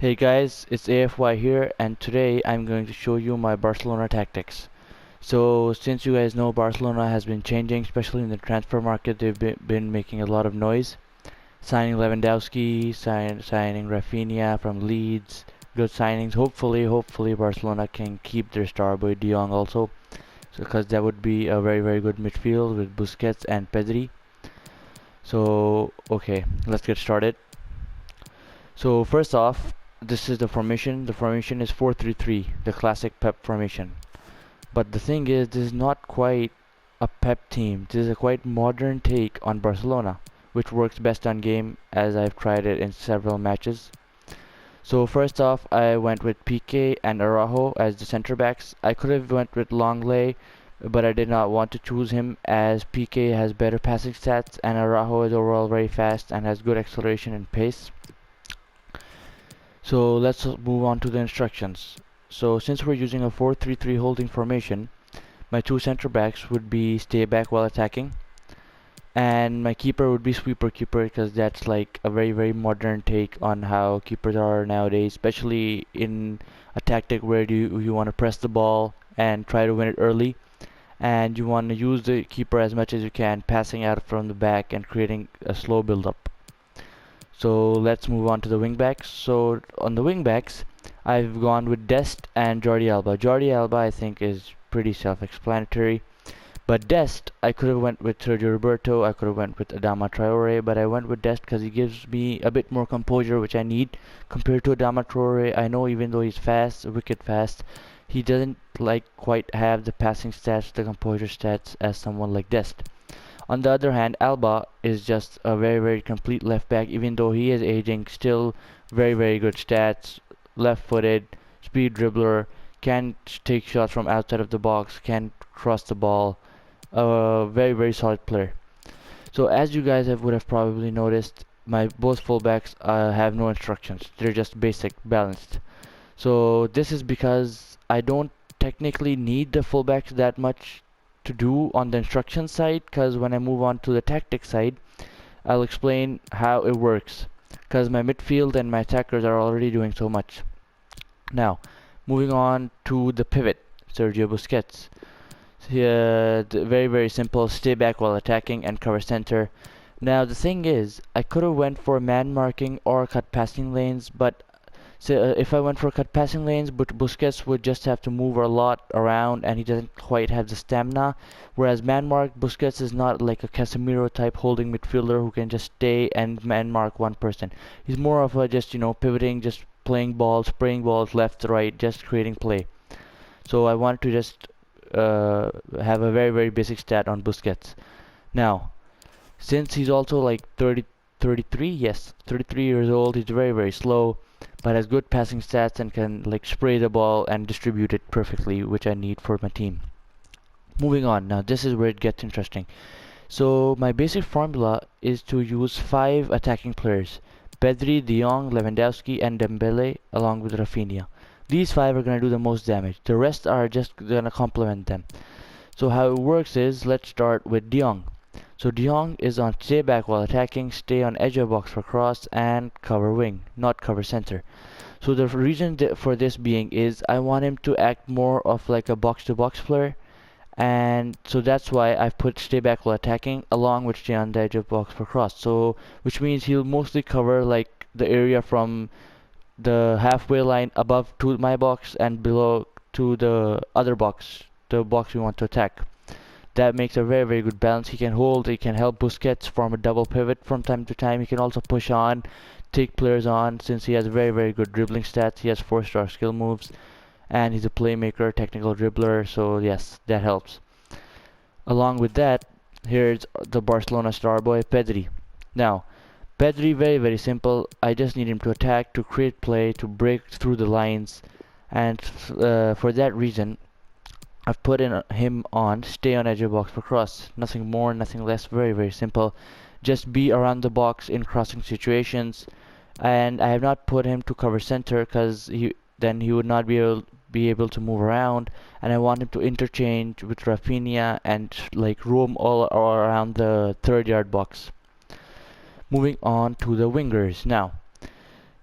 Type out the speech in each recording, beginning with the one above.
Hey guys, it's AFY here, and today I'm going to show you my Barcelona tactics. So, since you guys know Barcelona has been changing, especially in the transfer market, they've been making a lot of noise. Signing Lewandowski, signing Rafinha from Leeds, good signings. Hopefully Barcelona can keep their star boy De Jong also, because that would be a very good midfield with Busquets and Pedri. So, okay, let's get started. So first off, this is the formation. The formation is 4-3-3, the classic Pep formation. But the thing is, this is not quite a Pep team. This is a quite modern take on Barcelona, which works best on game as I've tried it in several matches. So first off, I went with Piqué and Araujo as the center backs. I could have went with Longley, but I did not want to choose him as Piqué has better passing stats and Araujo is overall very fast and has good acceleration and pace. So let's move on to the instructions. So since we're using a 4-3-3 holding formation, my two center backs would be stay back while attacking, and my keeper would be sweeper keeper because that's like a very modern take on how keepers are nowadays, especially in a tactic where you want to press the ball and try to win it early, and you want to use the keeper as much as you can, passing out from the back and creating a slow build up. So let's move on to the wing backs. So on the wing backs, I've gone with Dest and Jordi Alba. Jordi Alba I think is pretty self-explanatory. But Dest, I could have went with Sergio Roberto, I could have went with Adama Traore, but I went with Dest because he gives me a bit more composure, which I need compared to Adama Traore. I know even though he's fast, wicked fast, he doesn't like quite have the passing stats, the composure stats as someone like Dest. On the other hand, Alba is just a very complete left back, even though he is aging, still very good stats, left-footed, speed dribbler, can take shots from outside of the box, can cross the ball, a very solid player. So as you guys would have probably noticed, my both fullbacks have no instructions. They're just basic, balanced. So this is because I don't technically need the fullbacks that much to do on the instruction side, because when I move on to the tactic side, I'll explain how it works, because my midfield and my attackers are already doing so much. Now, moving on to the pivot, Sergio Busquets. Here, very simple, stay back while attacking and cover center. Now the thing is, I could have went for man marking or cut passing lanes, but if I went for cut passing lanes, but Busquets would just have to move a lot around and he doesn't quite have the stamina. Whereas man mark, Busquets is not like a Casemiro type holding midfielder who can just stay and man mark one person. He's more of a just, pivoting, just playing balls, spraying balls left, right, just creating play. So I wanted to just have a very basic stat on Busquets. Now, since he's also like 33, yes, 33 years old, he's very slow, but has good passing stats and can like spray the ball and distribute it perfectly, which I need for my team. Moving on, now this is where it gets interesting. So my basic formula is to use 5 attacking players: Pedri, De Jong, Lewandowski, and Dembele, along with Rafinha. These 5 are going to do the most damage. The rest are just going to complement them. So how it works is, let's start with De Jong. So De Jong is on stay back while attacking, stay on edge of box for cross, and cover wing, not cover center. So the reason for this being is I want him to act more of like a box to box player, and so that's why I've put stay back while attacking along with stay on the edge of box for cross. So which means he'll mostly cover like the area from the halfway line above to my box and below to the other box, the box we want to attack. That makes a very good balance. He can hold, he can help Busquets form a double pivot from time to time. He can also push on, take players on, since he has very good dribbling stats. He has 4-star skill moves, and he's a playmaker, technical dribbler, so yes, that helps. Along with that, here's the Barcelona star boy, Pedri. Now, Pedri, very simple. I just need him to attack, to create play, to break through the lines, and for that reason, I've put him on stay on edge of box for cross. Nothing more, nothing less. Very simple. Just be around the box in crossing situations. And I have not put him to cover center because he would not be able to move around. And I want him to interchange with Rafinha and like roam all around the 3rd yard box. Moving on to the wingers now.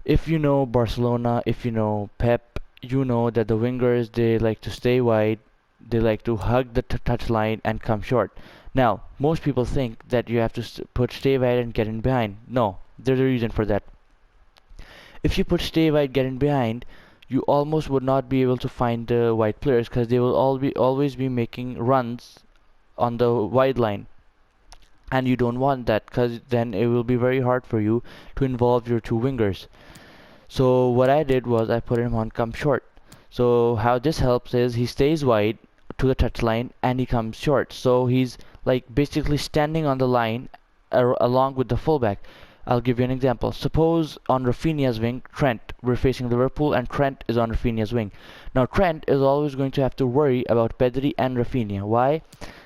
If you know Barcelona, if you know Pep, you know that the wingers, they like to stay wide, they like to hug the touch line and come short. Now, most people think that you have to put stay wide and get in behind. No, there's a reason for that. If you put stay wide, get in behind, you almost would not be able to find the wide players because they will always be making runs on the wide line, and you don't want that because then it will be very hard for you to involve your two wingers. So what I did was I put him on come short. So how this helps is he stays wide to the touchline and he comes short. So he's like basically standing on the line along with the fullback. I'll give you an example. Suppose on Rafinha's wing, Trent, we're facing Liverpool and Trent is on Rafinha's wing. Now Trent is always going to have to worry about Pedri and Rafinha. Why?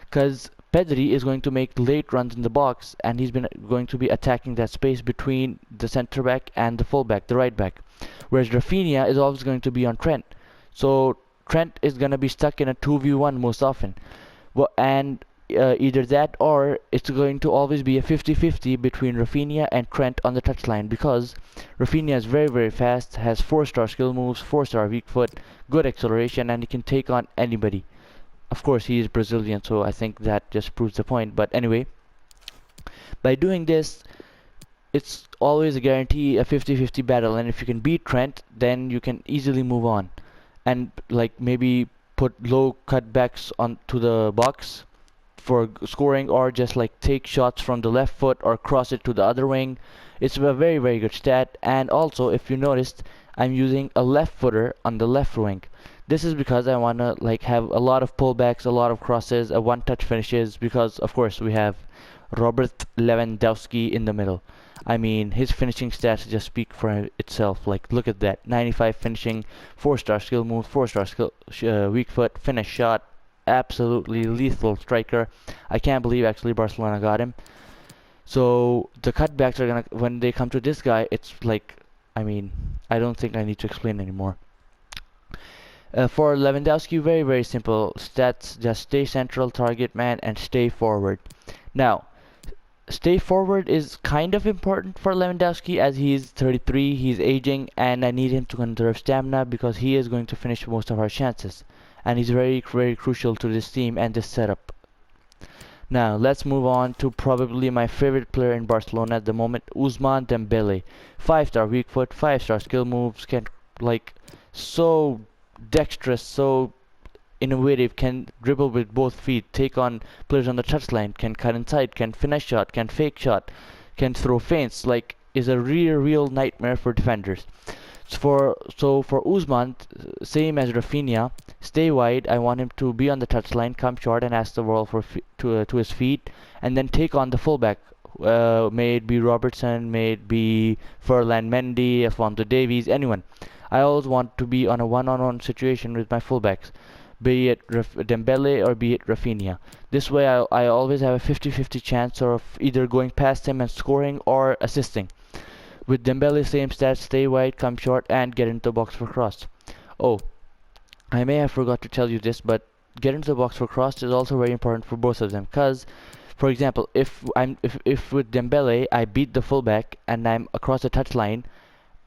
Because Pedri is going to make late runs in the box and he's been going to be attacking that space between the centre back and the fullback, the right back. Whereas Rafinha is always going to be on Trent. So Trent is going to be stuck in a 2v1 most often. And either that or it's going to always be a 50-50 between Rafinha and Trent on the touchline because Rafinha is very very fast, has 4-star skill moves, 4-star weak foot, good acceleration, and he can take on anybody. Of course, he is Brazilian, so I think that just proves the point. But anyway, by doing this, it's always a guarantee a 50-50 battle. And if you can beat Trent, then you can easily move on. And like maybe put low cutbacks onto the box for scoring, or just like take shots from the left foot or cross it to the other wing. It's a very very good stat. And also, if you noticed, I'm using a left footer on the left wing. This is because I want to like have a lot of pullbacks, a lot of crosses, a one-touch finishes, because of course we have Robert Lewandowski in the middle. I mean, his finishing stats just speak for itself. Like, look at that: 95 finishing, 4-star skill move, 4-star skill weak foot, finish shot, absolutely lethal striker. I can't believe actually Barcelona got him. So the cutbacks are gonna, when they come to this guy, it's like, I mean, I don't think I need to explain anymore. For Lewandowski, very very simple stats: just stay central, target man, and stay forward. Now, stay forward is kind of important for Lewandowski as he's 33, he's aging, and I need him to conserve stamina because he is going to finish most of our chances, and he's very very crucial to this team and this setup. Now let's move on to probably my favorite player in Barcelona at the moment, Ousmane Dembele. 5-star weak foot, 5-star skill moves, can like so dexterous, so innovative, can dribble with both feet, take on players on the touchline, can cut inside, can finesse shot, can fake shot, can throw feints, like is a real nightmare for defenders. So for Ousmane, same as Rafinha, stay wide. I want him to be on the touchline, come short, and ask the ball to his feet, and then take on the fullback. May it be Robertson, may it be Ferland Mendy, Alphonso Davies, anyone. I always want to be on a one-on-one situation with my fullbacks, be it Dembele or be it Rafinha. This way I always have a 50-50 chance of either going past him and scoring or assisting. With Dembele, same stats: stay wide, come short, and get into the box for cross. Oh, I may have forgot to tell you this, but get into the box for cross is also very important for both of them. Cause, for example, if with Dembele I beat the fullback and I'm across the touchline,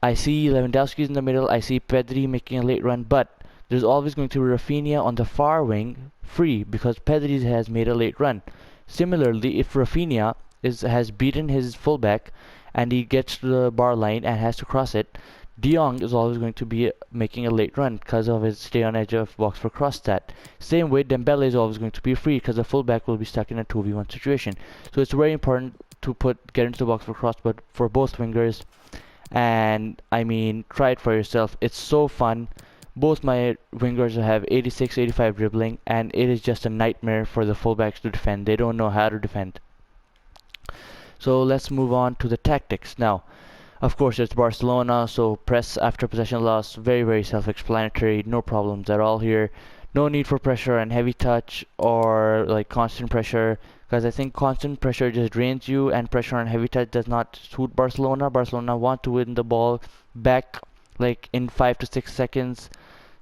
I see Lewandowski's in the middle, I see Pedri making a late run, but there's always going to be Rafinha on the far wing free because Pedri has made a late run. Similarly, if Rafinha has beaten his fullback and he gets to the bar line and has to cross it, De Jong is always going to be making a late run because of his stay on edge of box for cross stat. Same way, Dembele is always going to be free because the fullback will be stuck in a 2v1 situation. So it's very important to get into the box for cross, but for both wingers. And I mean, try it for yourself. It's so fun. Both my wingers have 86, 85 dribbling, and it is just a nightmare for the fullbacks to defend. They don't know how to defend. So let's move on to the tactics. Now, of course, it's Barcelona, so press after possession loss, very very self-explanatory, no problems at all here. No need for pressure and heavy touch or like constant pressure, because I think constant pressure just drains you, and pressure and heavy touch does not suit Barcelona. Barcelona want to win the ball back like in 5 to 6 seconds.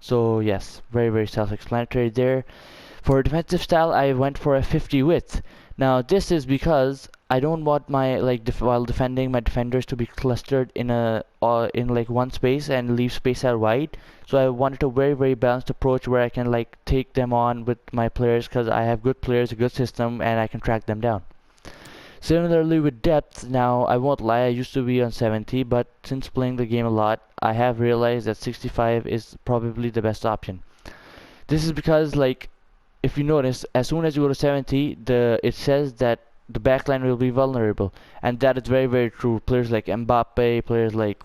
So yes, very very self-explanatory there. For defensive style, I went for a 50 width. Now this is because I don't want my while defending my defenders to be clustered in a in like one space and leave space out wide. So I wanted a very balanced approach where I can like take them on with my players because I have good players, a good system, and I can track them down. Similarly with depth, now I won't lie, I used to be on 70, but since playing the game a lot, I have realized that 65 is probably the best option. This is because like if you notice, as soon as you go to 70, it says that the backline will be vulnerable, and that is very true. Players like Mbappe, players like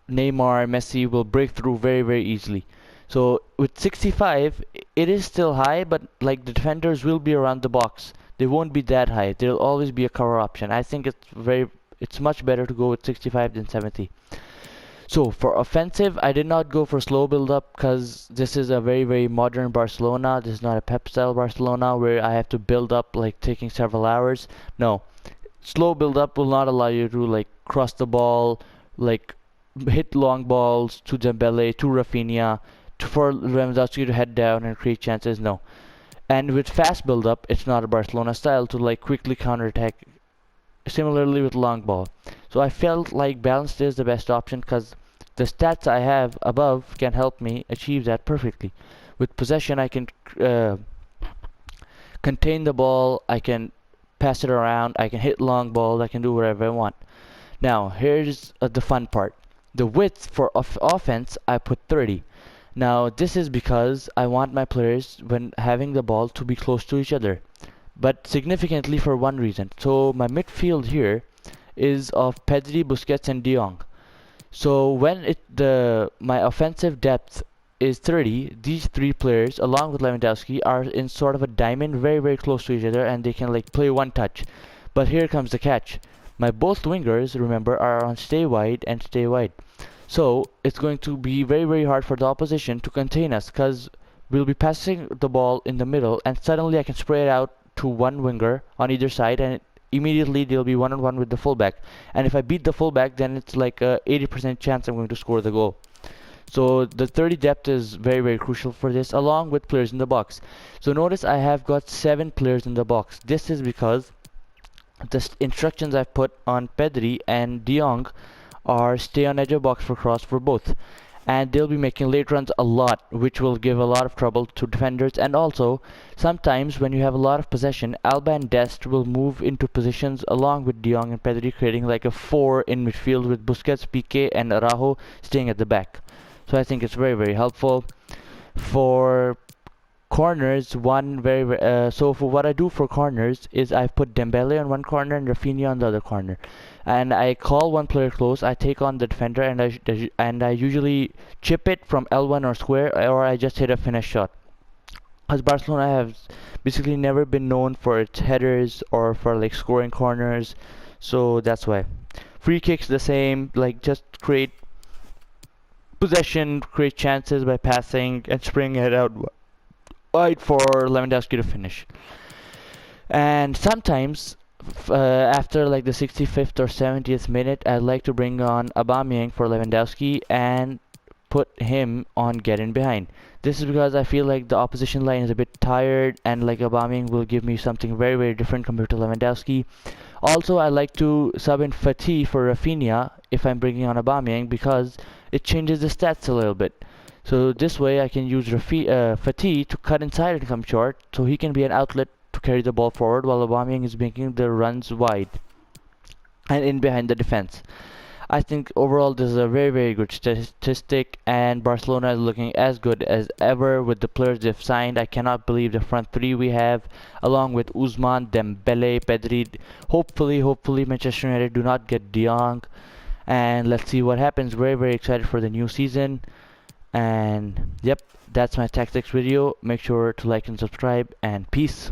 Neymar, Messi will break through very easily. So with 65, it is still high, but like the defenders will be around the box. They won't be that high. There'll always be a cover option. I think it's much better to go with 65 than 70. So for offensive, I did not go for slow build up because this is a very modern Barcelona. This is not a Pep style Barcelona where I have to build up like taking several hours. No, slow build up will not allow you to like cross the ball, like hit long balls to Dembele, to Rafinha, for Lewandowski to head down and create chances. No, and with fast build up, it's not a Barcelona style to like quickly counter attack. Similarly with long ball. So I felt like balanced is the best option because the stats I have above can help me achieve that perfectly. With possession, I can uh, contain the ball, I can pass it around, I can hit long balls, I can do whatever I want. Now, here's the fun part. The width for offense, I put 30. Now, this is because I want my players, when having the ball, to be close to each other, but significantly for one reason. So my midfield here is of Pedri, Busquets, and De Jong. So when my offensive depth is 30, these three players, along with Lewandowski, are in sort of a diamond, very close to each other, and they can like play one touch. But here comes the catch. My both wingers, remember, are on stay wide and stay wide. So it's going to be very hard for the opposition to contain us because we'll be passing the ball in the middle, and suddenly I can spray it out to one winger on either side, and immediately they'll be one-on-one with the fullback. And if I beat the fullback, then it's like a 80% chance I'm going to score the goal. So the 30 depth is very crucial for this, along with players in the box. So notice I have got 7 players in the box. This is because the instructions I've put on Pedri and De Jong are stay on edge of box for cross for both, and they'll be making late runs a lot, which will give a lot of trouble to defenders. And also sometimes when you have a lot of possession, Alba and Dest will move into positions along with De Jong and Pedri, creating like a 4 in midfield with Busquets, Piqué, and Araujo staying at the back. So I think it's very helpful. For corners, so for what I do for corners is I put Dembele on one corner and Rafinha on the other corner, and I call one player close. I take on the defender, and I usually chip it from L1 or square, or I just hit a finish shot. As Barcelona has basically never been known for its headers or for like scoring corners, so that's why. Free kicks the same, like just create possession, create chances by passing and spraying it out wide for Lewandowski to finish. And sometimes after like the 65th or 70th minute, I'd like to bring on Aubameyang for Lewandowski and put him on get in behind. This is because I feel like the opposition line is a bit tired, and like Aubameyang will give me something very different compared to Lewandowski. Also, I like to sub in Fatih for Rafinha if I'm bringing on Aubameyang because it changes the stats a little bit. So this way I can use Fatih to cut inside and come short, so he can be an outlet to carry the ball forward while Aubameyang is making the runs wide and in behind the defense. I think overall this is a very good statistic, and Barcelona is looking as good as ever with the players they've signed. I cannot believe the front three we have, along with Usman, Dembele, Pedri. Hopefully Manchester United do not get De Jong, and let's see what happens. Very excited for the new season. And yep, that's my tactics video. Make sure to like and subscribe, and peace.